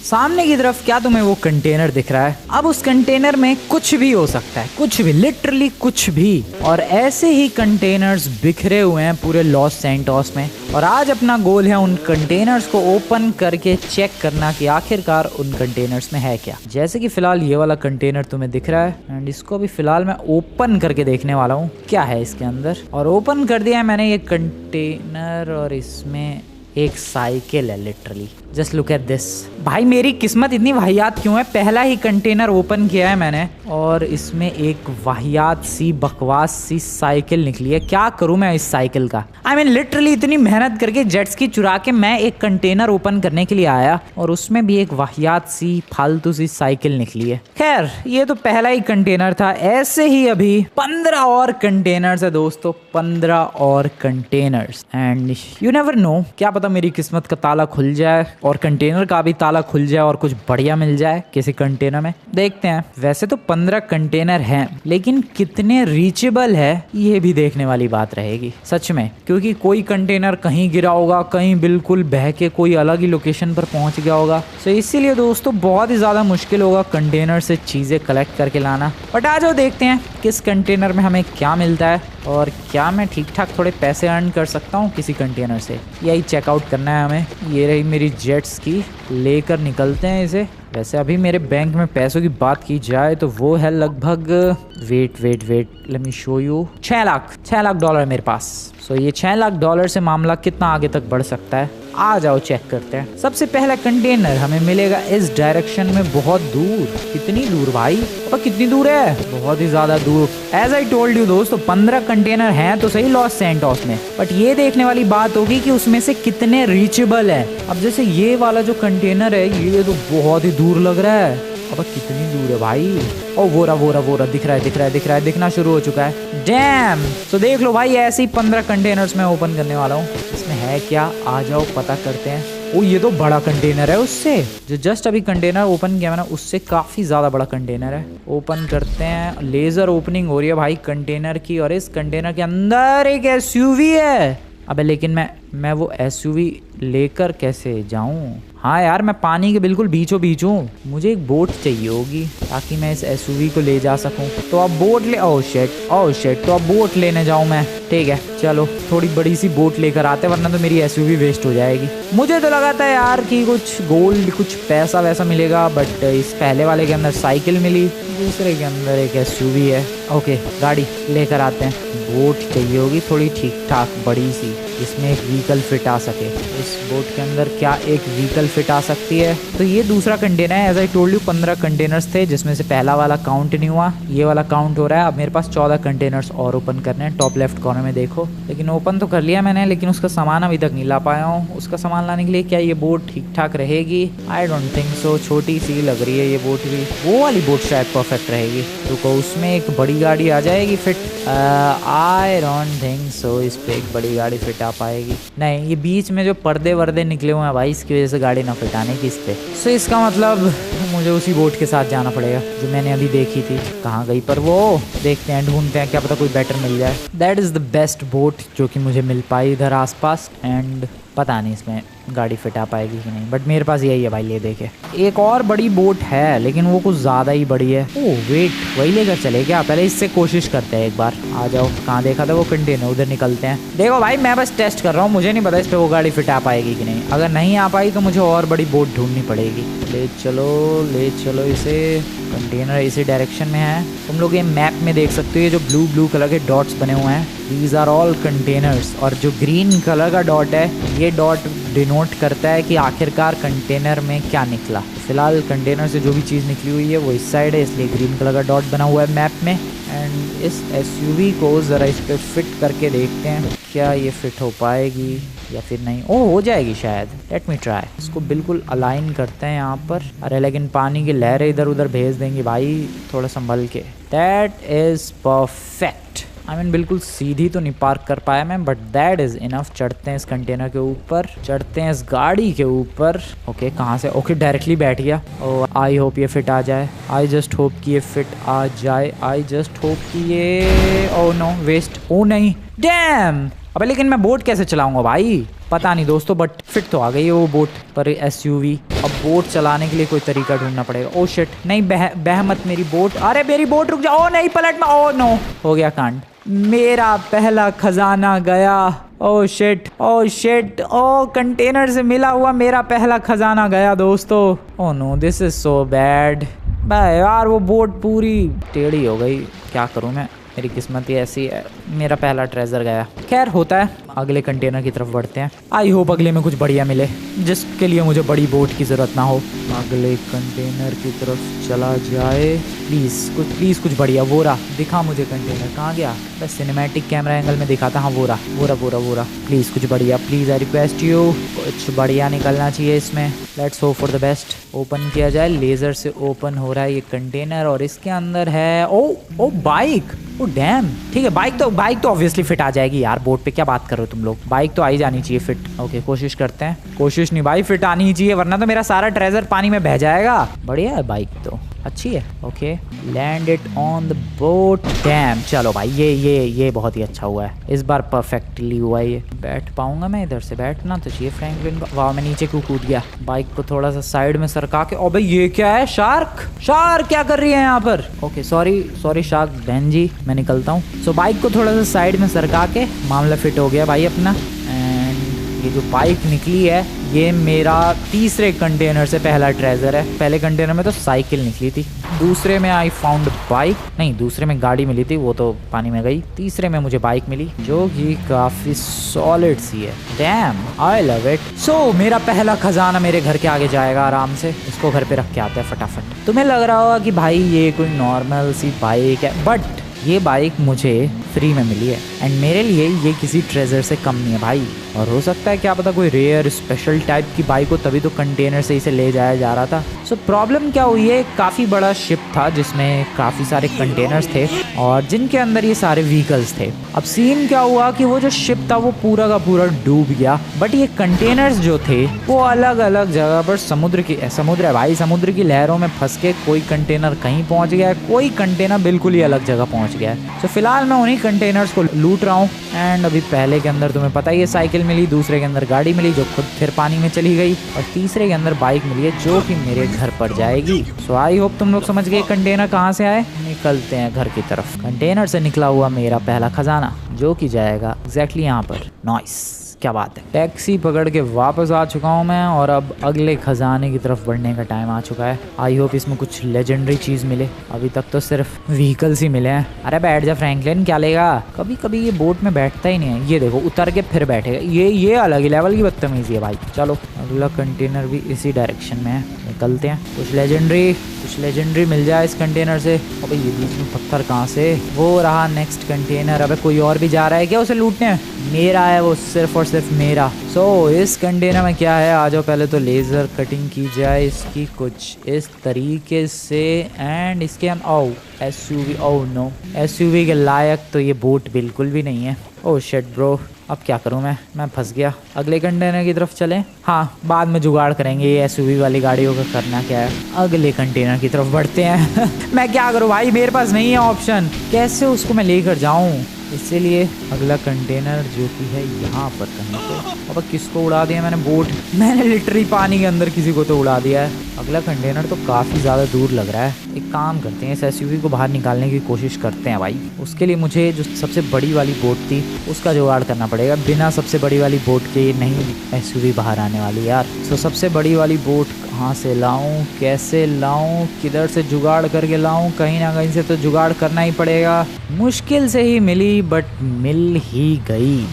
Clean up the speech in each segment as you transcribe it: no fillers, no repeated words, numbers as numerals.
सामने की तरफ क्या तुम्हें वो कंटेनर दिख रहा है? अब उस कंटेनर में कुछ भी हो सकता है, कुछ भी, लिटरली कुछ भी। और ऐसे ही कंटेनर्स बिखरे हुए हैं पूरे लॉस सैंटोस में। और आज अपना गोल है उन कंटेनर्स को ओपन करके चेक करना कि आखिरकार उन कंटेनर्स में है क्या। जैसे कि फिलहाल ये वाला कंटेनर तुम्हें दिख रहा है एंड इसको भी फिलहाल मैं ओपन करके देखने वाला हूँ क्या है इसके अंदर। और ओपन कर दिया है मैंने ये कंटेनर और इसमें एक साइकिल है literally. Just look at this. भाई मेरी किस्मत इतनी वाहियात क्यों है? पहला ही कंटेनर ओपन किया है मैंने और इसमें एक वाहियात सी बकवास सी साइकिल निकली है। क्या करूं मैं इस साइकिल का? आई मीन लिटरली इतनी मेहनत करके जेट्स की चुरा के मैं एक कंटेनर ओपन करने के लिए आया और उसमें भी एक वाहियात सी फालतू सी साइकिल निकली है। खैर ये तो पहला ही कंटेनर था। ऐसे ही अभी 15 और कंटेनर्स है दोस्तों, 15 और containers. And you never know, क्या पता मेरी किस्मत का ताला खुल जाए और कंटेनर का भी ताला खुल जाए और कुछ बढ़िया मिल जाए किसी कंटेनर में। देखते हैं। वैसे तो 15 कंटेनर हैं, लेकिन कितने रीचेबल है ये भी देखने वाली बात रहेगी सच में, क्योंकि कोई कंटेनर कहीं गिरा होगा, कहीं बिल्कुल बह के कोई अलग ही लोकेशन पर पहुंच गया होगा। तो इसीलिए दोस्तों बहुत ही ज्यादा मुश्किल होगा कंटेनर से चीजें कलेक्ट करके लाना। बट आ जाओ देखते हैं किस कंटेनर में हमें क्या मिलता है और क्या मैं ठीक ठाक थोड़े पैसे अर्न कर सकता हूँ किसी कंटेनर से। यही चेकआउट करना है हमें। ये रही मेरी जेट्स की, लेकर निकलते हैं इसे। वैसे अभी मेरे बैंक में पैसों की बात की जाए तो वो है लगभग wait let me show you 6 lakh dollar मेरे पास। सो ये 6 लाख डॉलर से मामला कितना आगे तक बढ़ सकता है, आ जाओ चेक करते हैं। सबसे पहला कंटेनर हमें मिलेगा इस डायरेक्शन में, बहुत दूर। कितनी दूर भाई? अब कितनी दूर है? बहुत ही ज्यादा दूर। एज आई टोल्ड यू दोस्तों 15 कंटेनर हैं तो सही लॉस सैंटोस में, बट ये देखने वाली बात होगी कि उसमें से कितने रीचेबल है। अब जैसे ये वाला जो कंटेनर है ये तो बहुत ही दूर लग रहा है। अब कितनी दूर है भाई? ओ वो रहा दिख रहा है, दिखना शुरू हो चुका है। डैम! तो देख लो भाई, ऐसे ही 15 कंटेनर्स में ओपन करने वाला हूँ। इसमें है क्या, आ जाओ पता करते हैं। ओ ये तो बड़ा कंटेनर है, उससे जो जस्ट अभी कंटेनर ओपन किया मैंने उससे काफी ज्यादा बड़ा कंटेनर है। ओपन करते हैं। लेजर ओपनिंग हो रही है भाई कंटेनर की, और इस कंटेनर के अंदर एक एसयूवी है। अबे लेकिन मैं वो एसयूवी लेकर कैसे जाऊं? हाँ यार, मैं पानी के बिल्कुल बीचों बीच हूँ। मुझे एक बोट चाहिए होगी ताकि मैं इस एसयूवी को ले जा सकूं। तो अब बोट ले, ओह शिट, तो अब बोट लेने जाऊं मैं। ठीक है चलो, थोड़ी बड़ी सी बोट लेकर आते, वरना तो मेरी एसयूवी वेस्ट हो जाएगी। मुझे तो लगा था यार कि कुछ गोल्ड, कुछ पैसा वैसा मिलेगा, बट इस पहले वाले के अंदर साइकिल मिली, दूसरे के अंदर एक एसयूवी है। ओके गाड़ी लेकर आते हैं। बोट चाहिए होगी थोड़ी ठीक ठाक बड़ी सी, जिसमें एक व्हीकल फिट आ सके। इस बोट के अंदर क्या एक व्हीकल फिट आ सकती है? तो ये दूसरा कंटेनर है। As I told you 15 containers थे, जिसमें से पहला वाला काउंट नहीं हुआ, ये वाला काउंट हो रहा है। अब मेरे पास 14 कंटेनर्स और ओपन करने हैं। टॉप लेफ्ट कॉर्नर में देखो, लेकिन ओपन तो कर लिया मैंने, लेकिन उसका सामान अभी तक नहीं ला पाया हूँ। उसका सामान लाने के लिए क्या ये बोट ठीक ठाक रहेगी? I don't think so. छोटी सी लग रही है ये बोट भी। वो वाली बोट शायद परफेक्ट रहेगी। रुको, उसमें एक बड़ी गाड़ी आ जाएगी fit? I don't think so इस पे एक बड़ी गाड़ी फिट आ पाएगी। नहीं, ये बीच में जो पर्दे वर्दे निकले हुए हैं भाई, इसकी वजह से गाड़ी ना फिट आने की इस पे। सो इसका मतलब मुझे उसी बोट के साथ जाना पड़ेगा जो मैंने अभी देखी थी। कहाँ गई पर वो? देखते हैं, ढूंढते हैं, क्या पता कोई बेटर मिल जाए। That is the best boat जो कि मुझे मिल पाई इधर आसपास। एंड पता नहीं इसमें गाड़ी फिट आ पाएगी कि नहीं, बट मेरे पास यही है भाई। ले देखे एक और बड़ी बोट है, लेकिन वो कुछ ज्यादा ही बड़ी है। ओह वेट, वही लेकर चले क्या? पहले इससे कोशिश करते हैं एक बार। आ जाओ, कहाँ देखा था वो कंटेनर? उधर निकलते हैं। देखो भाई, मैं बस टेस्ट कर रहा हूँ, मुझे नहीं पता इस पे वो गाड़ी फिट आ पाएगी कि नहीं। अगर नहीं आ पाई तो मुझे और बड़ी बोट ढूंढनी पड़ेगी। ले चलो इसे। कंटेनर इसी डायरेक्शन में है। तुम लोग ये मैप में देख सकते हो, ये जो ब्लू कलर के डॉट्स बने हुए हैं, दीज आर ऑल कंटेनर्स। और जो ग्रीन कलर का डॉट है, ये डॉट डिनोट करता है कि आखिरकार कंटेनर में क्या निकला। फिलहाल कंटेनर से जो भी चीज़ निकली हुई है वो इस साइड है, इसलिए ग्रीन कलर का डॉट बना हुआ है मैप में। एंड इस एसयूवी को ज़रा इस पर फिट करके देखते हैं, क्या ये फिट हो पाएगी या फिर नहीं। ओह हो जाएगी शायद। Let me try. इसको बिल्कुल अलाइन करते हैं यहाँ पर। अरे लेकिन पानी की लहरें इधर उधर भेज देंगी भाई, थोड़ा संभल के। That is perfect. I mean बिल्कुल सीधी तो नहीं पार्क कर पाया मैं, बट दैट इज इनफ। चढ़ते हैं इस कंटेनर के ऊपर, चढ़ते हैं इस गाड़ी के ऊपर। ओके कहाँ से? ओके डायरेक्टली बैठ गया। ओ आई होप ये फिट आ जाए। आई जस्ट होप कि ये फिट आ जाए। आई जस्ट होप कि ये, ओ नो वेस्ट। ओ नहीं, डैम! अबे लेकिन मैं बोट कैसे चलाऊंगा भाई? पता नहीं दोस्तों, बट फिट तो आ गई है वो बोट पर एसयूवी। अब बोट चलाने के लिए कोई तरीका ढूंढना पड़ेगा। ओ शिट, नहीं बह मत मेरी बोट। अरे मेरी बोट रुक जाओ। ओ नहीं, पलट में। ओ नो, हो गया कांड। मेरा पहला खजाना गया। Oh shit, oh shit, oh container से मिला हुआ मेरा पहला खजाना गया दोस्तों। Oh no, this is so bad. भाई यार वो बोट पूरी टेढ़ी हो गई, क्या करूं मैं, मेरी किस्मत ही ऐसी है, मेरा पहला ट्रेजर गया। खैर होता है, अगले कंटेनर की तरफ बढ़ते हैं। आई होप अगले में कुछ बढ़िया मिले जिसके लिए मुझे बड़ी बोट की ज़रूरत ना हो। अगले कंटेनर की तरफ चला जाए प्लीज़ कुछ बढ़िया। वो रहा, दिखा मुझे कंटेनर, कहाँ गया? बस सिनेमैटिक कैमरा एंगल में दिखाता। हाँ वो रहा। प्लीज़ कुछ बढ़िया, प्लीज़ आई रिक्वेस्ट यू, कुछ बढ़िया निकलना चाहिए इसमें। Let's hope for the best. Open किया जाए, लेज़र से ओपन हो रहा है ये कंटेनर और इसके अंदर है ओ बाइक। ओ डैम, ठीक है, बाइक तो ऑब्वियसली फिट आ जाएगी यार बोट पे, क्या बात कर रहे हो तुम लोग, बाइक तो आ ही जानी चाहिए फिट। ओके कोशिश करते हैं, कोशिश नहीं भाई, फिट आनी ही चाहिए वरना तो मेरा सारा ट्रेजर पानी में बह जाएगा। बढ़िया है बाइक तो, अच्छी है। Okay land it on the boat. Dam, चलो भाई ये बहुत ही अच्छा हुआ है इस बार, परफेक्टली हुआ है ये। बैठ पाऊंगा मैं इधर से? बैठना तो चाहिए फ्रैंकलिन को। वाह मैं नीचे क्यों कूद गया? बाइक को थोड़ा सा साइड में सरका के। ओ भाई ये क्या है? शार्क क्या कर रही है यहाँ पर? ओके सॉरी शार्क बहन जी, मैं निकलता हूँ। सो बाइक को थोड़ा सा साइड में सरका के मामला फिट हो गया भाई अपना। एंड ये जो बाइक निकली है ये मेरा तीसरे कंटेनर से पहला ट्रेजर है। पहले कंटेनर में तो साइकिल निकली थी, दूसरे में आई फाउंड बाइक, नहीं दूसरे में गाड़ी मिली थी, वो तो पानी में गई। तीसरे में मुझे बाइक मिली जो कि काफी सॉलिड सी है। Damn, I love it. So मेरा पहला खजाना मेरे घर के आगे जाएगा आराम से। इसको घर पे रख के आते हैं फटाफट। तुम्हें लग रहा होगा कि भाई ये कोई नॉर्मल सी बाइक है, बट ये बाइक मुझे फ्री में मिली है एंड मेरे लिए ये किसी ट्रेजर से कम नहीं है भाई। और हो सकता है क्या पता कोई रेयर स्पेशल टाइप की बाइक हो, तभी तो कंटेनर से इसे ले जाया जा रहा था। सो प्रॉब्लम क्या हुई है, काफ़ी बड़ा शिप था जिसमें काफ़ी सारे कंटेनर्स थे और जिनके अंदर ये सारे व्हीकल्स थे। अब सीन क्या हुआ कि वो जो शिप था वो पूरा का पूरा डूब गया, बट ये कंटेनर्स जो थे वो अलग अलग जगह पर समुद्र है भाई, समुद्र की लहरों में फंस के कोई कंटेनर कहीं पहुंच गया है, कोई कंटेनर बिल्कुल ही अलग जगह पहुंच गया है। तो फिलहाल मैं उन्हीं कंटेनर्स को लूट रहा हूँ। एंड अभी पहले के अंदर तुम्हें पता ही है साइकिल मिली, दूसरे के अंदर गाड़ी मिली जो खुद फिर पानी में चली गई, और तीसरे के अंदर बाइक मिली है जो कि मेरे घर पर जाएगी। सो आई होप तुम लोग समझ गए कंटेनर कहाँ से आए। निकलते हैं घर की तरफ। कंटेनर से निकला हुआ मेरा पहला खजाना जो कि जाएगा एग्जैक्टली यहाँ पर। नाइस, क्या बात है। टैक्सी पकड़ के वापस आ चुका हूँ मैं और अब अगले खजाने की तरफ बढ़ने का टाइम आ चुका है। आई होप इसमें कुछ लेजेंडरी चीज़ मिले, अभी तक तो सिर्फ व्हीकल्स ही मिले हैं। अरे बैठ जा फ्रैंकलिन, क्या लेगा? कभी कभी ये बोट में बैठता ही नहीं है, ये देखो उतर के फिर बैठेगा। ये अलग ही लेवल की बदतमीजी है भाई। चलो अगला कंटेनर भी इसी डायरेक्शन में है, निकलते हैं। कुछ लेजेंडरी मिल जाए इस कंटेनर से। अबे ये बीच में पत्थर कहाँ से? वो रहा नेक्स्ट कंटेनर। अबे कोई और भी जा रहा है क्या उसे लूटने? मेरा है वो, सिर्फ और सिर्फ मेरा। सो इस कंटेनर में क्या है, आ जाओ पहले तो लेज़र कटिंग की जाए इसकी कुछ इस तरीके से। एंड इसके हम SUV, नो SUV के लायक तो ये बोट बिल्कुल भी नहीं है। ओह शिट ब्रो, अब क्या करूं मैं फंस गया। अगले कंटेनर की तरफ चलें? हाँ बाद में जुगाड़ करेंगे, ये SUV वाली गाड़ियों का करना क्या है। अगले कंटेनर की तरफ बढ़ते हैं। मैं क्या करूं भाई, मेरे पास नहीं है ऑप्शन, कैसे उसको मैं लेकर जाऊं। इसीलिए अगला कंटेनर जो कि है यहाँ पर कहीं पे। अब किसको उड़ा दिया मैंने? बोट, मैंने लिटरली पानी के अंदर किसी को तो उड़ा दिया है। अगला कंटेनर तो काफ़ी ज़्यादा दूर लग रहा है। एक काम करते हैं, इस SUV को बाहर निकालने की कोशिश करते हैं भाई। उसके लिए मुझे जो सबसे बड़ी वाली बोट थी उसका जुगाड़ करना पड़ेगा। बिना सबसे बड़ी वाली बोट के नहीं SUV बाहर आने वाली यार। तो सबसे बड़ी वाली बोट कहाँ से लाऊं, कैसे लाऊं, किधर से जुगाड़ करके लाऊं? कहीं ना कहीं से तो जुगाड़ करना ही पड़ेगा। मुश्किल से ही मिली बट मिल ही गई।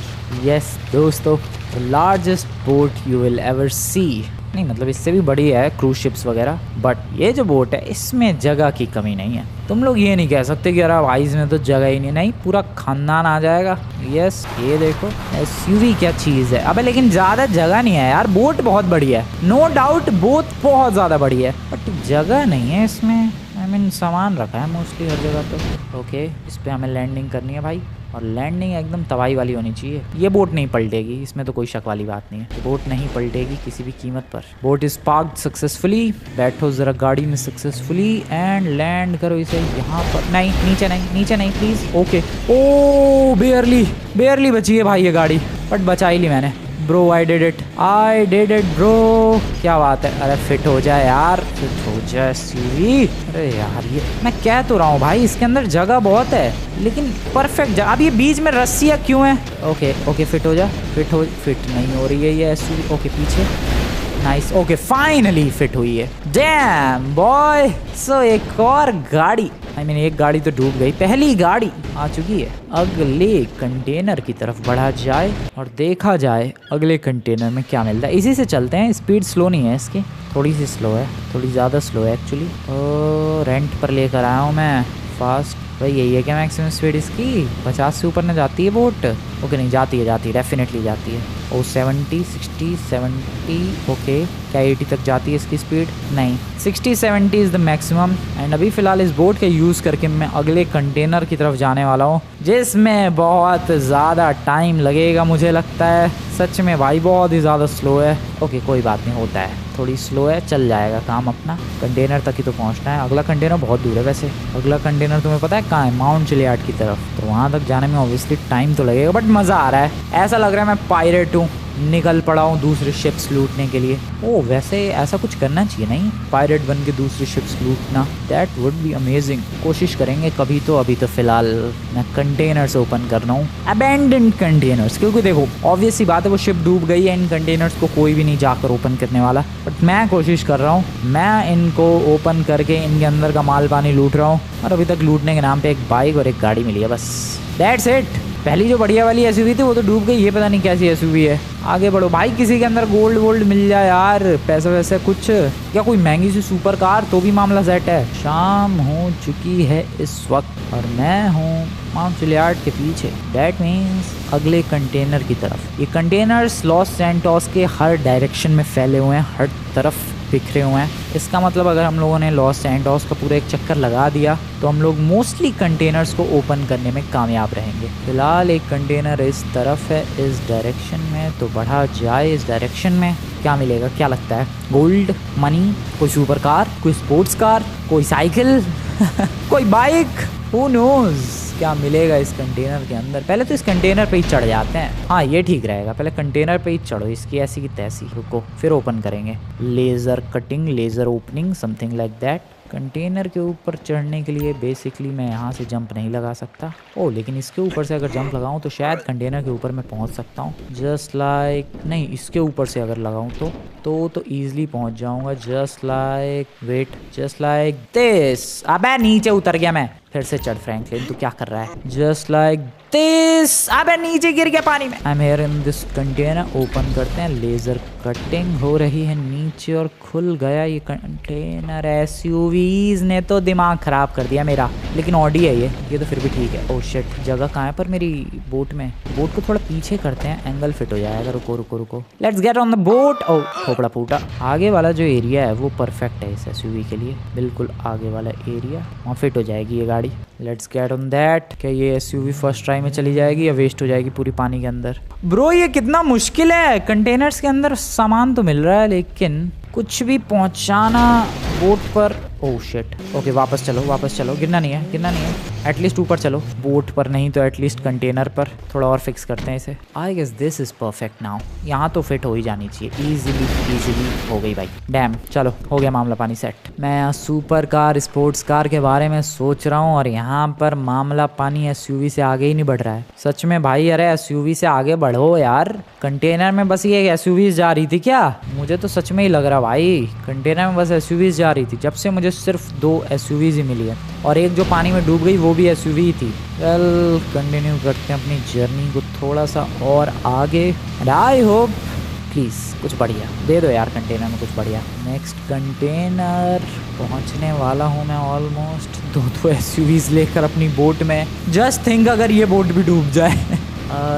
यस दोस्तों, largest boat you will ever see. नहीं मतलब इससे भी बड़ी है क्रूज शिप्स वगैरह, बट ये जो बोट है इसमें जगह की कमी नहीं है। तुम लोग ये नहीं कह सकते कि अरे भाई इसमें तो जगह ही नहीं, पूरा खानदान आ जाएगा। यस ये देखो SUV क्या चीज़ है। अबे लेकिन ज़्यादा जगह नहीं है यार, बोट बहुत बड़ी है, नो डाउट बोट बहुत ज़्यादा बड़ी है, बट जगह नहीं है इसमें। सामान रखा है मोस्टली हर जगह तो। ओके इस पर हमें लैंडिंग करनी है भाई, और लैंडिंग एकदम तबाही वाली होनी चाहिए। ये बोट नहीं पलटेगी, इसमें तो कोई शक वाली बात नहीं है। बोट नहीं पलटेगी किसी भी कीमत पर। Boat is parked successfully. बैठो जरा गाड़ी में सक्सेसफुली एंड लैंड करो इसे यहाँ पर। नहीं नीचे नहीं प्लीज। ओके ओ बेयरली बची है भाई ये गाड़ी, बट बचा ही ली मैंने। Bro I did it bro. क्या बात है, अरे फिट हो जाए यार, फिट हो जाए सीवी। अरे यार ये मैं कह तो रहा हूँ भाई, इसके अंदर जगह बहुत है लेकिन परफेक्ट जगह। अब ये बीच में रस्सियाँ क्यों है? ओके फिट हो जा, फिट नहीं हो रही है ये एसयूवी। ओके पीछे, नाइस, ओके फाइनली फिट हुई है। Dam boy. सो एक और गाड़ी, एक गाड़ी तो डूब गई, पहली गाड़ी आ चुकी है। अगले कंटेनर की तरफ बढ़ा जाए और देखा जाए अगले कंटेनर में क्या मिलता है। इसी से चलते हैं, स्पीड स्लो नहीं है इसकी, थोड़ी सी स्लो है, थोड़ी ज़्यादा स्लो है एक्चुअली। रेंट पर लेकर आया हूँ मैं, फास्ट भाई यही है क्या मैक्सिमम स्पीड इसकी? 50 से ऊपर न जाती है बोट? ओके नहीं जाती है, डेफिनेटली जाती है। 70, 60, 70, ओके क्या 80 तक जाती है इसकी स्पीड? नहीं, 60, 70 इज़ द मैक्सिमम। एंड अभी फ़िलहाल इस बोट का यूज़ करके मैं अगले कंटेनर की तरफ जाने वाला हूँ, जिसमें बहुत ज़्यादा टाइम लगेगा मुझे लगता है। सच में भाई बहुत ही ज़्यादा स्लो है। ओके कोई बात नहीं, होता है, थोड़ी स्लो है, चल जाएगा काम अपना। कंटेनर तक ही तो पहुंचना है, अगला कंटेनर बहुत दूर है वैसे। अगला कंटेनर तुम्हें पता है कहाँ है? माउंट चिलियाड की तरफ। तो वहाँ तक जाने में ऑब्वियसली टाइम तो लगेगा, बट मज़ा आ रहा है। ऐसा लग रहा है मैं पायरेट हूँ, निकल पड़ा हूँ दूसरे शिप्स लूटने के लिए। ओह वैसे ऐसा कुछ करना चाहिए नहीं, पायरेट बन के दूसरी शिप्स लूटना, दैट वुड बी अमेजिंग। कोशिश करेंगे कभी तो। अभी तो फिलहाल मैं कंटेनर्स ओपन कर रहा हूँ, अबैंडन्ड कंटेनर्स, क्योंकि देखो ऑब्वियस सी बात है वो शिप डूब गई है, इन कंटेनर्स को कोई भी नहीं जाकर ओपन करने वाला। बट मैं कोशिश कर रहा हूँ, मैं इनको ओपन करके इनके अंदर का माल पानी लूट रहा हूँ। और अभी तक लूटने के नाम पे एक बाइक और एक गाड़ी मिली है बस, दैट्स इट। पहली जो बढ़िया वाली एसयूवी थी वो तो डूब गई, ये पता नहीं कैसी एसयूवी है। आगे बढ़ो भाई, किसी के अंदर गोल्ड वोल्ड मिल जाए यार, पैसा वैसे कुछ, क्या कोई महंगी सी सुपर कार, तो भी मामला सेट है। शाम हो चुकी है इस वक्त और मैं हूँ माउंट चिलियाड के पीछे, दैट मीन्स अगले कंटेनर की तरफ। ये कंटेनर्स लॉस सैंटोस के हर डायरेक्शन में फैले हुए हैं, हर तरफ बिखरे हुए हैं। इसका मतलब अगर हम लोगों ने लॉस सैंटोस का पूरा एक चक्कर लगा दिया तो हम लोग मोस्टली कंटेनर्स को ओपन करने में कामयाब रहेंगे। फिलहाल एक कंटेनर इस तरफ है, इस डायरेक्शन में, तो बढ़ा जाए इस डायरेक्शन में। क्या मिलेगा, क्या लगता है? गोल्ड, मनी, कोई सुपर कार, कोई स्पोर्ट्स कार, कोई साइकिल कोई बाइक, हु नोज क्या मिलेगा इस कंटेनर के अंदर। पहले तो इस कंटेनर पे ही चढ़ जाते हैं, हाँ ये ठीक रहेगा, पहले कंटेनर पे ही चढ़ो इसकी ऐसी की तैसी। रुको फिर ओपन करेंगे, laser cutting, laser opening, something like that. Container के ऊपर चढ़ने के लिए बेसिकली मैं यहाँ से जंप नहीं लगा सकता। ओह लेकिन इसके ऊपर से अगर जंप लगाऊँ तो शायद कंटेनर के ऊपर मैं पहुँच सकता हूँ। जस्ट लाइक नहीं, इसके ऊपर से अगर लगाऊँ तो ईजिली पहुँच जाऊँगा। Just like wait, just like this. अबे नीचे उतर गया मैं, फिर से चढ़ फ्रैंकलिन, तू क्या कर रहा है? Just like this. अबे नीचे गिर गया पानी में। I am here in this container. Open करते हैं, लेजर कटिंग हो रही है नीचे और खुल गया ये कंटेनर। एसयूवीज ने तो दिमाग खराब कर दिया मेरा, लेकिन ऑडी है ये तो फिर भी ठीक है। ओह शिट, जगह कहाँ है पर मेरी बोट में? बोट को थोड़ा पीछे करते हैं, एंगल फिट हो जाएगा। रुको let's get on the boat. Oh खोपड़ा फूटा। आगे वाला जो एरिया है वो परफेक्ट है इस एसयूवी के लिए, बिल्कुल आगे वाला एरिया, वहाँ फिट हो जाएगी ये गाड़ी। Let's get on that. क्या ये एसयूवी फर्स्ट ट्राई में चली जाएगी या वेस्ट हो जाएगी पूरी पानी के अंदर? ब्रो ये कितना मुश्किल है, कंटेनर्स के अंदर सामान तो मिल रहा है लेकिन कुछ भी पहुंचाना बोट पर। ओह शिट, ओके वापस चलो, गिरना नहीं है। एटलीस्ट ऊपर चलो, बोट पर नहीं तो एटलीस्ट कंटेनर पर। थोड़ा और फिक्स करते हैं इसे। I guess this is perfect now. यहाँ तो फिट हो ही जानी चाहिए, इजीली हो गई भाई। डैम, चलो हो गया मामला पानी सेट। मैं यहाँ सुपर कार, स्पोर्ट्स कार के बारे में सोच रहा हूँ और यहाँ पर मामला पानी एसयूवी से आगे ही नहीं बढ़ रहा है। सच में भाई, अरे एसयूवी से आगे बढ़ो यार। कंटेनर में बस ये एसयूवी जा रही थी क्या? मुझे तो सच में ही लग रहा भाई, कंटेनर में बस एसयूवीज जा रही थी। जब से मुझे सिर्फ 2 एसयूवीज ही मिली है और एक जो पानी में डूब गई वो भी एसयूवी ही थी। वेल कंटिन्यू करते हैं अपनी जर्नी को थोड़ा सा और आगे। एंड आई होप प्लीज़ कुछ बढ़िया दे दो यार कंटेनर में, कुछ बढ़िया। नेक्स्ट कंटेनर पहुंचने वाला हूँ मैं ऑलमोस्ट। 2 एसयूवीज लेकर अपनी बोट में। जस्ट थिंक अगर ये बोट भी डूब जाए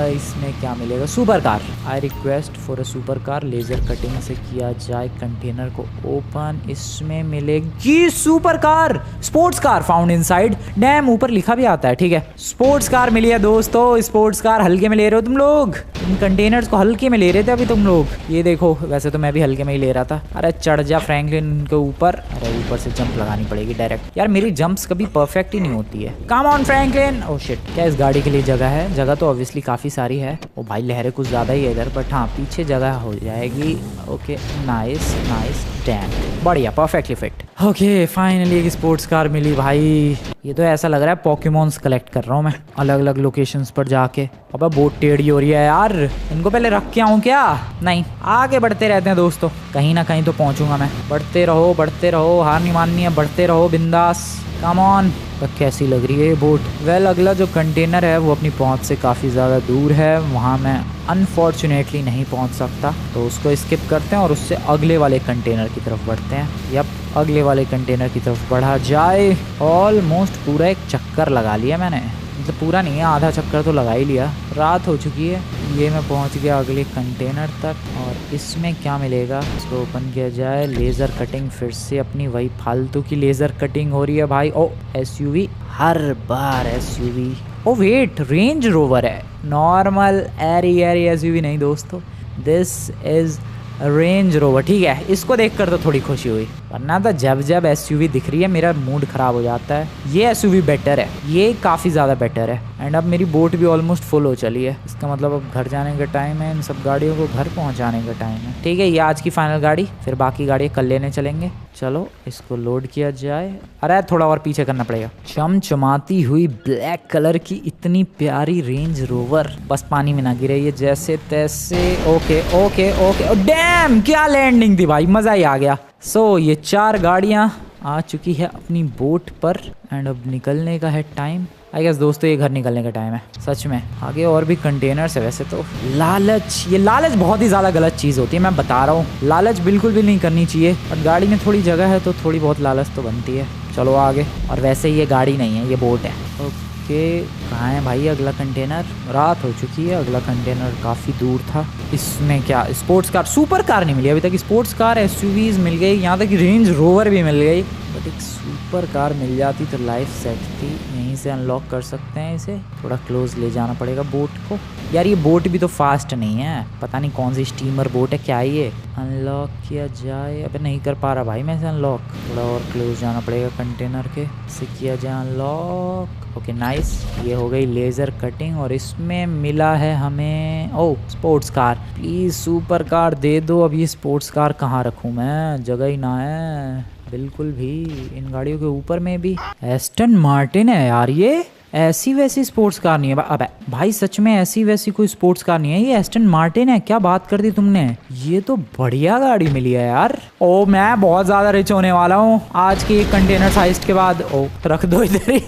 इसमें क्या मिलेगा? Super car. I request for a super car. Laser cutting से किया जाए कंटेनर को ओपन। इसमें मिलेगी super car, sports car found inside. Damn, ऊपर लिखा भी आता है, ठीक है। स्पोर्ट्स कार मिली है दोस्तों। स्पोर्ट्स कार हल्के में ले रहे हो तुम लोग, इन कंटेनर्स को हल्के में ले रहे थे अभी तुम लोग। ये देखो, वैसे तो मैं भी हल्के में ही ले रहा था। अरे चढ़ जा फ्रैंकलिन के ऊपर। अरे ऊपर से जंप लगानी पड़ेगी डायरेक्ट। यार मेरी जंप्स कभी परफेक्ट ही नहीं होती है। Come on Franklin. Oh shit, क्या इस गाड़ी के लिए जगह है? जगह तो ऑब्वियसली काफ़ी सारी है। ओ भाई लहरें कुछ ज़्यादा ही है इधर, बट हाँ पीछे जगह हो जाएगी। ओके नाइस नाइस, डैम बढ़िया, परफेक्टली फिट। ओके फाइनली एक स्पोर्ट्स कार मिली भाई। ये तो ऐसा लग रहा है पॉकीमॉन्स कलेक्ट कर रहा हूँ मैं अलग अलग लोकेशंस पर जाके। अबे बोट टेढ़ी हो रही है यार, इनको पहले रख के आऊँ क्या? नहीं, आगे बढ़ते रहते हैं दोस्तों, कहीं ना कहीं तो पहुँचूंगा मैं। बढ़ते रहो, हार नहीं माननी है, बढ़ते रहो बिंदास, कम ऑन। कैसी लग रही है ये बोट? वेल अगला जो कंटेनर है वो अपनी पहुंच से काफ़ी ज़्यादा दूर है, वहाँ मैं अनफॉर्चुनेटली नहीं पहुंच सकता, तो उसको स्किप करते हैं और उससे अगले वाले कंटेनर की तरफ बढ़ते हैं। यप, अगले वाले कंटेनर की तरफ बढ़ा जाए। ऑलमोस्ट पूरा एक चक्कर लगा लिया मैंने, मतलब पूरा नहीं है, आधा चक्कर तो लगा ही लिया। रात हो चुकी है, ये मैं पहुंच गया अगले कंटेनर तक। और इसमें क्या मिलेगा, इसको ओपन किया जाए। लेज़र कटिंग, फिर से अपनी वही फालतू की लेज़र कटिंग हो रही है भाई। ओ एसयूवी, हर बार SUV. Oh wait, Range Rover है, नॉर्मल एरी एसयूवी नहीं दोस्तों, दिस इज़ रेंज रोवर। ठीक है, इसको देखकर तो थोड़ी खुशी हुई, वरना तो जब जब एसयूवी दिख रही है मेरा मूड ख़राब हो जाता है। ये एसयूवी बेटर है, ये काफ़ी ज़्यादा बेटर है। एंड अब मेरी बोट भी ऑलमोस्ट फुल हो चली है, इसका मतलब अब घर जाने का टाइम है, इन सब गाड़ियों को घर पहुंचाने का टाइम है। ठीक है, ये आज की फाइनल गाड़ी, फिर बाकी गाड़ी कल लेने चलेंगे। चलो इसको लोड किया जाए। अरे थोड़ा और पीछे करना पड़ेगा। चमचमाती हुई ब्लैक कलर की इतनी प्यारी रेंज रोवर, बस पानी में ना गिरे ये जैसे तैसे। ओके ओके ओके, डैम क्या लैंडिंग थी भाई, मज़ा ही आ गया। सो ये 4 गाड़ियाँ आ चुकी है अपनी बोट पर, एंड अब निकलने का है टाइम। आई गेस दोस्तों ये घर निकलने का टाइम है सच में। आगे और भी कंटेनर्स है वैसे तो। लालच, ये लालच बहुत ही ज़्यादा गलत चीज़ होती है, मैं बता रहा हूँ। लालच बिल्कुल भी नहीं करनी चाहिए, बट गाड़ी में थोड़ी जगह है तो थोड़ी बहुत लालच तो बनती है। चलो आगे। और वैसे ये गाड़ी नहीं है, ये बोट है। ओके, कहाँ है भाई अगला कंटेनर? रात हो चुकी है, अगला कंटेनर काफ़ी दूर था। इसमें क्या स्पोर्ट्स कार, सुपर कार नहीं मिली अभी तक। स्पोर्ट्स कार, एसयूवीज मिल गई, यहाँ तक रेंज रोवर भी मिल गई, बट एक सुपर कार मिल जाती तो लाइफ सेट थी। यहीं से अनलॉक कर सकते हैं इसे, थोड़ा क्लोज ले जाना पड़ेगा बोट को। यार ये बोट भी तो फास्ट नहीं है, पता नहीं कौन सी स्टीमर बोट है क्या ये। अनलॉक किया जाए, अबे नहीं कर पा रहा भाई मैं इसे अनलॉक, थोड़ा और क्लोज जाना पड़ेगा कंटेनर के। इसे किया जाए अनलॉक। ओके नाइस, ये हो गई लेज़र कटिंग। और इसमें मिला है हमें, oh sports car. Please super car दे दो। अब ये स्पोर्ट्स कार कहाँ रखूँ मैं, जगह ही ना है बिल्कुल भी। इन गाड़ियों के ऊपर में भी एस्टन मार्टिन है यार, ये ऐसी वैसी स्पोर्ट्स कार नहीं है। अबे भाई सच में ऐसी वैसी कोई स्पोर्ट्स कार नहीं है, ये एस्टन मार्टिन है। क्या बात कर दी तुमने, ये तो बढ़िया गाड़ी मिली है यार। ओ मैं बहुत ज़्यादा रिच होने वाला हूँ आज की एक कंटेनर साइज के बाद। ओ रख दो इधर ही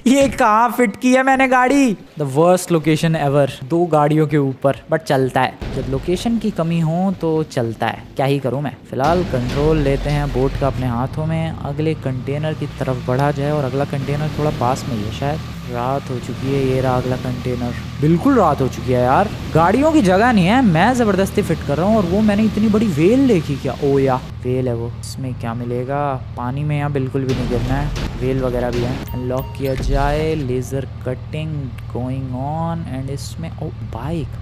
ये कहाँ फिट की है मैंने गाड़ी। द वर्स्ट लोकेशन एवर, 2 गाड़ियों के ऊपर, बट चलता है। जब लोकेशन की कमी हो तो चलता है, क्या ही करूँ मैं। फिलहाल कंट्रोल लेते हैं बोट का अपने हाथों में, अगले कंटेनर की तरफ बढ़ा जाए। और अगला कंटेनर थोड़ा पास में ही है शायद। रात हो चुकी है, ये रहा अगला कंटेनर। बिल्कुल रात हो चुकी है यार, गाड़ियों की जगह नहीं है, मैं ज़बरदस्ती फिट कर रहा हूँ। और वो मैंने इतनी बड़ी वेल देखी क्या, ओ या वेल है वो। इसमें क्या मिलेगा, पानी में यहाँ बिल्कुल भी नहीं गिरना है, वेल वगैरह भी है। अनलॉक किया जाए, laser cutting going on. And इसमें ओ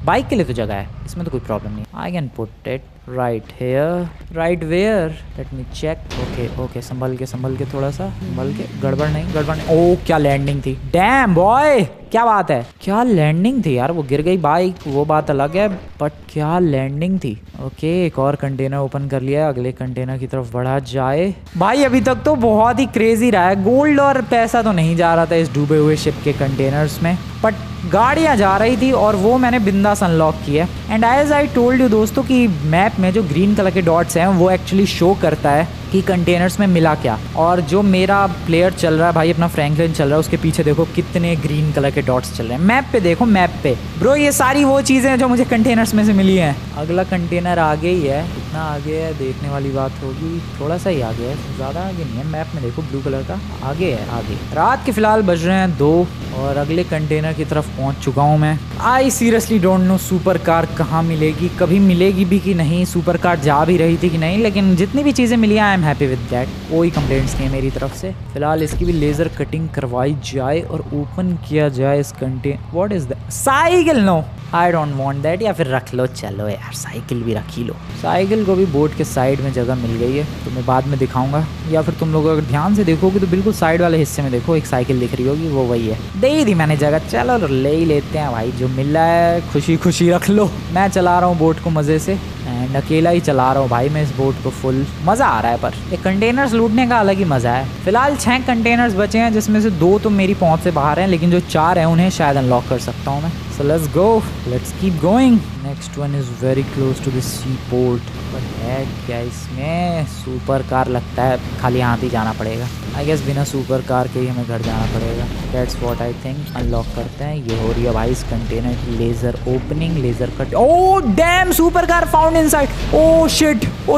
बाइक के लिए तो जगह है, इसमें तो कोई प्रॉब्लम नहीं। I can put it right here, right where, let me check. Okay okay, संभल के थोड़ा सा संभल के, गड़बड़ नहीं। ओ क्या लैंडिंग थी, डैम बॉय, क्या बात है, क्या लैंडिंग थी यार। वो गिर गई बाइक वो बात अलग है, बट क्या लैंडिंग थी। ओके, एक और कंटेनर ओपन कर लिया, अगले कंटेनर की तरफ बढ़ा जाए। भाई अभी तक तो बहुत ही क्रेजी रहा है, गोल्ड और पैसा तो नहीं जा रहा था इस डूबे हुए शिप के कंटेनर्स में, बट गाड़ियाँ जा रही थी और वो मैंने बिंदास अनलॉक किया। And as I told you दोस्तों कि मैप में जो ग्रीन कलर के डॉट्स हैं वो एक्चुअली शो करता है कि कंटेनर्स में मिला क्या। और जो मेरा प्लेयर चल रहा है भाई, अपना फ्रैंकलिन चल रहा है, उसके पीछे देखो कितने ग्रीन कलर के डॉट्स चल रहे हैं। मैप पे देखो, मैप पे ब्रो, ये सारी वो चीज़ें हैं जो मुझे कंटेनर्स में से मिली हैं। अगला कंटेनर आगे ही है, कितना आगे है देखने वाली बात होगी, थोड़ा सा ही आगे है, ज़्यादा आगे नहीं है। मैप में देखो ब्लू कलर का आगे है, आगे। रात के फिलहाल बज रहे हैं 2 और अगले कंटेनर की तरफ पहुंच चुका हूं मैं। I seriously don't know super car कहाँ मिलेगी, कभी मिलेगी भी कि नहीं, सुपर कार जा भी रही थी कि नहीं, लेकिन जितनी भी चीज़ें मिली I am am happy with that, कोई कंप्लेंट्स नहीं है मेरी तरफ से। फिलहाल इसकी भी लेजर कटिंग करवाई जाए और ओपन किया जाए इस container. What is that? Cycle? No, I don't want that. या फिर रख लो, चलो यार साइकिल भी रख ही लो। साइकिल को भी बोट के साइड में जगह मिल गई है, तो मैं बाद में दिखाऊंगा, या फिर तुम लोग अगर ध्यान से देखोगे तो बिल्कुल साइड वाले हिस्से में देखो एक साइकिल दिख रही होगी, वो वही है। दे ही दी मैंने जगह, चलो ले ही लेते हैं भाई, जो मिल रहा है खुशी खुशी रख लो। मैं चला रहा हूँ बोट को मज़े से, एंड अकेला ही चला रहा हूँ भाई मैं इस बोट को, फुल मज़ा आ रहा है। पर ये कंटेनर्स लूटने का अलग ही मज़ा है। फिलहाल 6 कंटेनर्स बचे हैं, जिसमें से 2 तो मेरी पहुँच से बाहर हैं, लेकिन जो 4 हैं उन्हें शायद अनलॉक कर सकता हूँ मैं। So let's go, let's keep going. Next one is very close to the seaport. पर है क्या इसमें? सुपर कार लगता है, खाली हाथ ही जाना पड़ेगा। आई गेस बिना सुपर कार के ही हमें घर जाना पड़ेगा। That's what I think। Unlock करते हैं। ये हो रही है भाई इस कंटेनर की laser opening, laser cut. Oh damn, super car found inside. Oh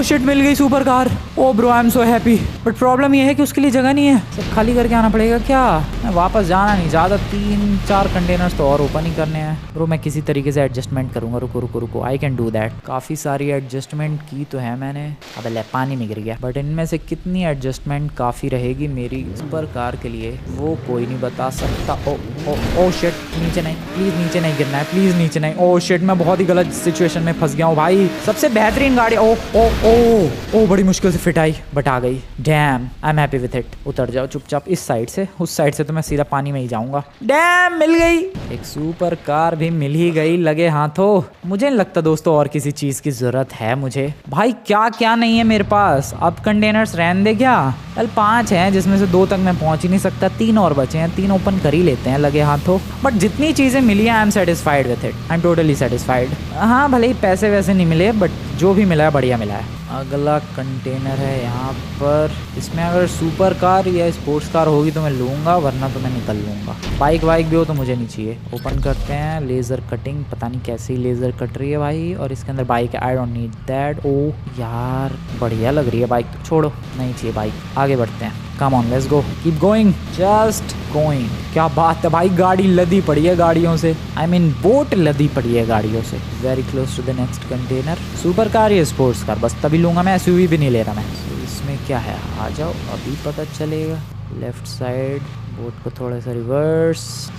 shit मिल गई super car. Oh bro I am so happy. But problem ये है कि उसके लिए जगह नहीं है, सब खाली करके आना पड़ेगा क्या? मैं वापस जाना नहीं ज़्यादा, 3-4 कंटेनर्स तो और ओपन ही करने हैं ब्रो। मैं किसी तरीके से एडजस्टमेंट करूंगा, रुको आई कैन डू दैट। काफ़ी सारी एडजस्टमेंट की तो है मैंने। अब ले पानी में गिर गया, बट इनमें से कितनी एडजस्टमेंट काफ़ी रहेगी मेरी सुपर कार के लिए वो कोई नहीं बता सकता। ओ शिट, नीचे नहीं, प्लीज़ नीचे नहीं गिरना है, प्लीज़ नीचे नहीं। ओ शिट, मैं बहुत ही गलत सिचुएशन में फंस गया हूँ भाई। सबसे बेहतरीन गाड़ी। ओ बड़ी मुश्किल से फिट आई, बट आ गई। Dam, I am happy with it. उतर जाओ चुपचाप इस साइड से, उस साइड से तो मैं सीधा पानी में ही जाऊंगा। डैम, मिल गई एक सुपर कार भी, मिल ही गई लगे हाथों। मुझे नहीं लगता दोस्तों और किसी चीज़ की ज़रूरत है मुझे। भाई क्या नहीं है मेरे पास। अब कंटेनर्स रहने दे क्या? कल 5 हैं, जिसमें से 2 तक मैं पहुंच ही नहीं सकता, 3 और बचे हैं, 3 ओपन कर ही लेते हैं लगे हाथों। बट जितनी चीज़ें मिली हैं I am satisfied with it, I am totally satisfied. हाँ भले ही पैसे वैसे नहीं मिले, बट जो भी मिला है बढ़िया मिला है। अगला कंटेनर है यहाँ पर, इसमें अगर सुपर कार या स्पोर्ट्स कार होगी तो मैं लूँगा, वरना तो मैं निकल लूँगा। बाइक भी हो तो मुझे नहीं चाहिए। ओपन करते हैं, लेज़र कटिंग, पता नहीं कैसी लेज़र कट रही है भाई, और इसके अंदर बाइक है, आई डोंट नीड दैट। ओ यार बढ़िया लग रही है बाइक, छोड़ो नहीं चाहिए बाइक। आगे बढ़ते हैं, come on let's go, keep going, just going. क्या बात है भाई, गाड़ी लदी पड़ी है गाड़ियों से, आई मीन बोट लदी पड़ी है गाड़ियों से। Very close to the next container. Super car या स्पोर्ट्स कार बस तभी लूँगा मैं, एसयूवी भी नहीं ले रहा मैं। तो इसमें क्या है, आ जाओ अभी पता चलेगा। लेफ्ट साइड, बोट को थोड़ा सा reverse,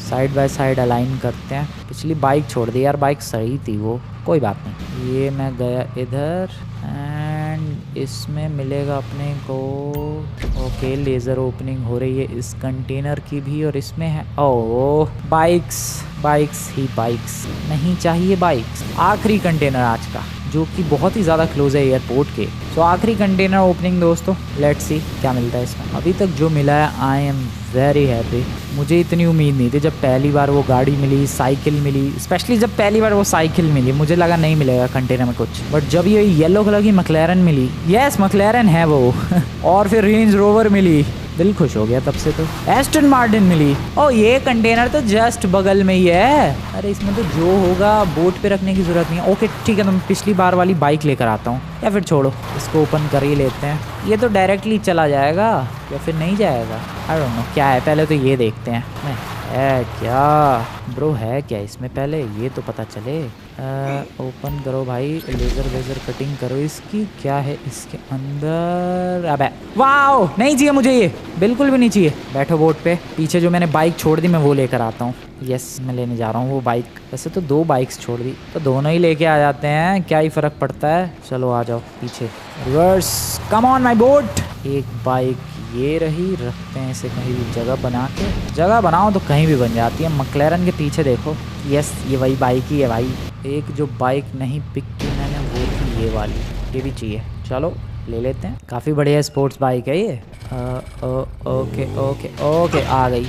side by side align करते हैं। पिछली बाइक छोड़ दी यार, बाइक सही थी वो, कोई बात नहीं। ये मैं गया इधर, एंड इसमें मिलेगा अपने को। ओके, लेज़र ओपनिंग हो रही है इस कंटेनर की भी, और इसमें है ओह बाइक्स ही बाइक्स, नहीं चाहिए बाइक्स। आखिरी कंटेनर आज का, जो कि बहुत ही ज़्यादा क्लोज है एयरपोर्ट के। सो आखिरी कंटेनर ओपनिंग दोस्तों, लेट्स सी क्या मिलता है इसमें। अभी तक जो मिला है आई एम वेरी हैप्पी। मुझे इतनी उम्मीद नहीं थी जब पहली बार वो गाड़ी मिली, साइकिल मिली, स्पेशली जब पहली बार वो साइकिल मिली मुझे लगा नहीं मिलेगा कंटेनर में कुछ, बट जब ये येलो कलर की मैक्लेरन मिली, यस मैक्लेरन है वो और फिर रेंज रोवर मिली, दिल खुश हो गया तब से। तो एस्टन मार्टिन मिली। ओ ये कंटेनर तो जस्ट बगल में ही है। अरे इसमें तो जो होगा बोट पे रखने की जरूरत नहीं है। ओके ठीक है, तो मैं पिछली बार वाली बाइक लेकर आता हूँ, या फिर छोड़ो इसको ओपन कर ही लेते हैं। ये तो डायरेक्टली चला जाएगा या फिर नहीं जाएगा, आई डोंट नो क्या है। पहले तो ये देखते हैं है क्या ब्रो, है क्या इसमें, पहले ये तो पता चले। ओपन करो भाई, लेज़र कटिंग करो इसकी। क्या है इसके अंदर? अबे वाओ, नहीं चाहिए मुझे, ये बिल्कुल भी नहीं चाहिए। बैठो बोट पे, पीछे जो मैंने बाइक छोड़ दी मैं वो लेकर आता हूँ। यस मैं लेने जा रहा हूँ वो बाइक। वैसे तो 2 बाइक्स छोड़ दी, तो दोनों ही लेके आ जाते हैं, क्या ही फ़र्क पड़ता है। चलो आ जाओ पीछे, reverse, come on my boat. एक बाइक ये रही, रखते हैं इसे कहीं भी, जगह बना के। जगह बनाओ तो कहीं भी बन जाती है। मैक्लेरन के पीछे देखो, यस ये वही बाइक ही है भाई। एक जो बाइक नहीं पिक की मैंने वो थी ये वाली, ये भी चाहिए, चलो ले लेते हैं। काफ़ी बढ़िया स्पोर्ट्स बाइक है ये। ओके आ गई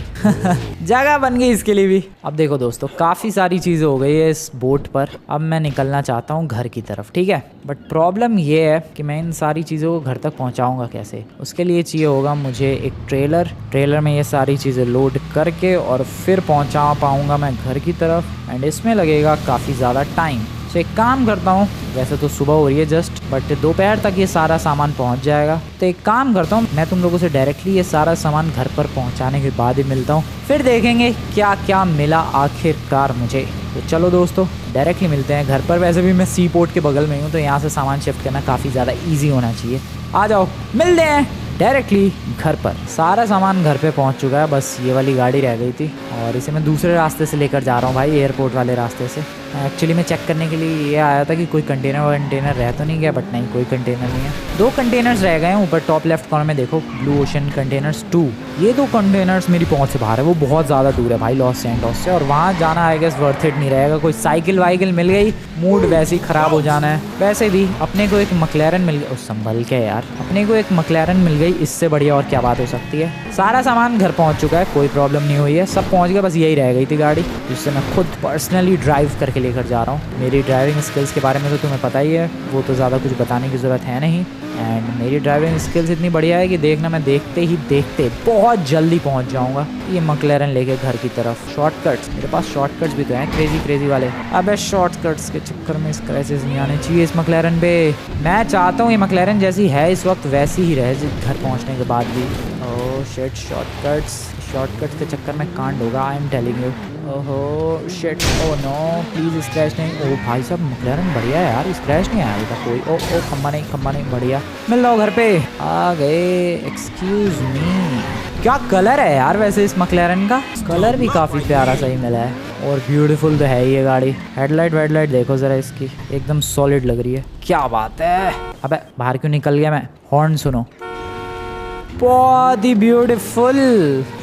जगह बन गई इसके लिए भी। अब देखो दोस्तों, काफ़ी सारी चीज़ें हो गई है इस बोट पर। अब मैं निकलना चाहता हूँ घर की तरफ, ठीक है। बट प्रॉब्लम ये है कि मैं इन सारी चीज़ों को घर तक पहुँचाऊँगा कैसे। उसके लिए चाहिए होगा मुझे एक ट्रेलर में ये सारी चीज़ें लोड करके और फिर पहुँचा पाऊँगा मैं घर की तरफ, एंड इसमें लगेगा काफ़ी ज़्यादा टाइम। तो एक काम करता हूँ, वैसे तो सुबह हो रही है जस्ट, बट दोपहर तक ये सारा सामान पहुँच जाएगा। तो एक काम करता हूँ, मैं तुम लोगों से डायरेक्टली ये सारा सामान घर पर पहुँचाने के बाद ही मिलता हूँ, फिर देखेंगे क्या क्या मिला आखिरकार मुझे। तो चलो दोस्तों डायरेक्टली मिलते हैं घर पर। वैसे भी मैं सी पोर्ट के बगल में हूँ तो यहाँ से सामान शिफ्ट करना काफ़ी ज़्यादा ईजी होना चाहिए। आ जाओ मिलते हैं डायरेक्टली घर पर। सारा सामान घर पे पहुंच चुका है, बस ये वाली गाड़ी रह गई थी और इसे मैं दूसरे रास्ते से लेकर जा रहा हूँ भाई, एयरपोर्ट वाले रास्ते से। एक्चुअली मैं चेक करने के लिए ये आया था कि कोई कंटेनर रह तो नहीं गया, बट नहीं कोई कंटेनर नहीं है। 2 कंटेनर्स रह गए हैं ऊपर टॉप लेफ्ट कॉर्नर में देखो, ब्लू ओशन कंटेनर्स 2। ये 2 कंटेनर्स मेरी पहुंच से बाहर है, वो बहुत ज़्यादा दूर है भाई लॉस सैंटोस से, और वहाँ जाना आई गेस वर्थ इट नहीं रहेगा। कोई साइकिल वाइकिल मिल गई मूड वैसे ही ख़राब हो जाना है। वैसे भी अपने को एक मैक्लेरन मिल गई, संभल के यार, अपने को एक मैक्लेरन मिल गई, इससे बढ़िया और क्या बात हो सकती है। सारा सामान घर पहुंच चुका है, कोई प्रॉब्लम नहीं हुई है, सब पहुंच गया, बस यही रह गई थी गाड़ी जिससे मैं खुद पर्सनली ड्राइव करके लेकर जा रहा हूँ। मेरी ड्राइविंग स्किल्स के बारे में तो तुम्हें पता ही है, वो तो ज़्यादा कुछ बताने की ज़रूरत है नहीं। एंड मेरी ड्राइविंग स्किल्स इतनी बढ़िया है कि देखना मैं देखते बहुत जल्दी पहुंच जाऊंगा ये मैक्लेरन लेके घर की तरफ। शॉर्टकट्स, मेरे पास शॉर्टकट्स भी तो हैं क्रेजी वाले। अबे शॉर्टकट्स के चक्कर में स्क्रैचेस नहीं आने चाहिए इस मैक्लेरन पे। मैं चाहता हूँ ये मैक्लेरन जैसी है इस वक्त वैसी ही रहे घर पहुँचने के बाद भी। ओह शिट, शॉर्टकट्स के चक्कर में कांड होगा, आई एम टेलिंग यू। ओहो shit, oh no please scratch नहीं। ओ भाई साहब मैक्लेरन बढ़िया है यार, स्क्रैच नहीं आया अभी तक कोई। ओ खम्बा नहीं, बढ़िया। मिल रहा हो घर पे, आ गए। एक्सक्यूज मी, क्या कलर है यार वैसे इस मैक्लेरन का, कलर भी काफ़ी प्यारा सही मिला है और ब्यूटीफुल तो है ये गाड़ी। हेडलाइट देखो ज़रा इसकी, एकदम सॉलिड लग रही है, क्या बात है। अबे बाहर क्यों निकल गया मैं, हॉर्न सुनो, बहुत ही ब्यूटीफुल।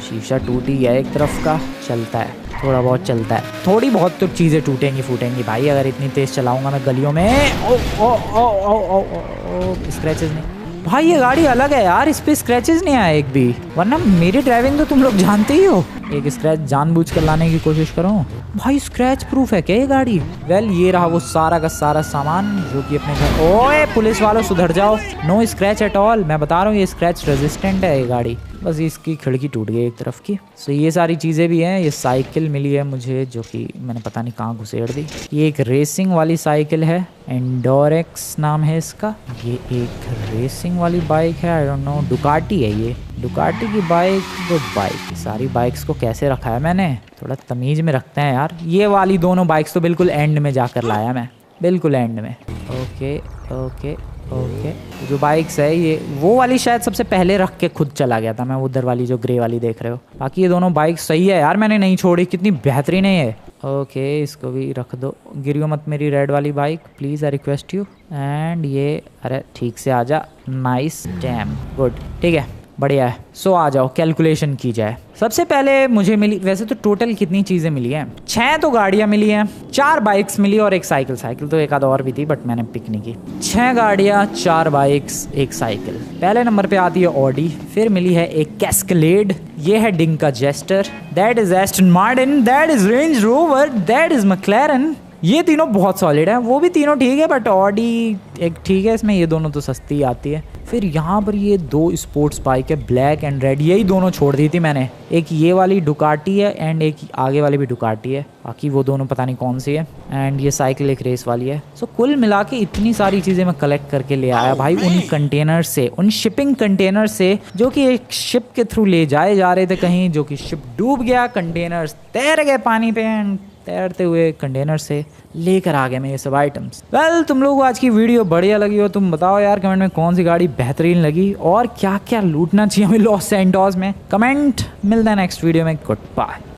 शीशा टूट ही गया एक तरफ का, चलता है थोड़ा बहुत चलता है, थोड़ी बहुत तो चीज़ें टूटेंगी फूटेंगी भाई अगर इतनी तेज़ चलाऊंगा मैं गलियों में। ओ ओ ओ ओ ओ ओ स्क्रैचेस नहीं भाई, ये गाड़ी अलग है यार, इस पे स्क्रैचेस नहीं आया एक भी, वरना मेरी ड्राइविंग तो तुम लोग जानते ही हो। एक स्क्रैच जानबूझ कर लाने की कोशिश करो भाई, स्क्रैच प्रूफ है क्या ये गाड़ी? वेल ये रहा वो सारा का सारा सामान जो कि अपने घर। ओए पुलिस वालों सुधर जाओ, नो स्क्रैच एट ऑल, मैं बता रहा हूँ ये स्क्रैच रेजिस्टेंट है ये गाड़ी, बस इसकी खिड़की टूट गई एक तरफ की। सो ये सारी चीज़ें भी हैं। ये साइकिल मिली है मुझे जो कि मैंने पता नहीं कहाँ घुसेड़ दी। ये एक रेसिंग वाली साइकिल है, एंडोरेक्स नाम है इसका। ये एक रेसिंग वाली बाइक है, आई डोंट नो, डुकाटी है ये, डुकाटी की बाइक। गुड बाइक, सारी बाइक्स को कैसे रखा है मैंने, थोड़ा तमीज़ में रखते हैं यार। ये वाली दोनों बाइक्स तो बिल्कुल एंड में जाकर लाया मैं, बिल्कुल एंड में। ओके ओके ओके, जो बाइक्स है ये वो वाली शायद सबसे पहले रख के खुद चला गया था मैं, उधर वाली जो ग्रे वाली देख रहे हो। बाकी ये दोनों बाइक सही है यार, मैंने नहीं छोड़ी, कितनी बेहतरीन है ये। ओके इसको भी रख दो, गिरियो मत मेरी रेड वाली bike please, I request you. And ये अरे ठीक से आजा, नाइस डैम गुड, ठीक है बढ़िया है। सो आ जाओ कैलकुलेशन की जाए। सबसे पहले मुझे मिली, वैसे तो टोटल कितनी चीज़ें मिली हैं, 6 तो गाड़ियाँ मिली हैं, 4 बाइक्स मिली और एक साइकिल तो एक आध और भी थी बट मैंने पिक नहीं की। 6 गाड़ियाँ, 4 बाइक्स, एक साइकिल। पहले नंबर पे आती है ऑडी, फिर मिली है एक कैस्केलेड, ये है Dinka Jester, that is Aston Martin, that is Range Rover, that is McLaren. ये तीनों बहुत सॉलिड हैं, वो भी तीनों ठीक है बट ऑडी एक ठीक है इसमें, ये दोनों तो सस्ती आती है। फिर यहाँ पर ये 2 स्पोर्ट्स बाइक है, ब्लैक एंड रेड, यही दोनों छोड़ दी थी मैंने। एक ये वाली डुकाटी है एंड एक आगे वाली भी डुकाटी है, बाकी वो दोनों पता नहीं कौन सी है। एंड ये साइकिल एक रेस वाली है। सो कुल मिला के इतनी सारी चीज़ें मैं कलेक्ट करके ले आया भाई उन कंटेनर से, उन शिपिंग कंटेनर से जो कि एक शिप के थ्रू ले जाए जा रहे थे कहीं, जो कि शिप डूब गया, कंटेनर्स तैर गए पानी पे एंड तैरते हुए कंटेनर से लेकर आ गए मैं ये सब आइटम्स। वेल तुम लोगों को आज की वीडियो बढ़िया लगी हो, तुम बताओ यार कमेंट में कौन सी गाड़ी बेहतरीन लगी और क्या क्या लूटना चाहिए हमें लॉस सैंटोस में। कमेंट, मिलते हैं नेक्स्ट वीडियो में, गुड बाय।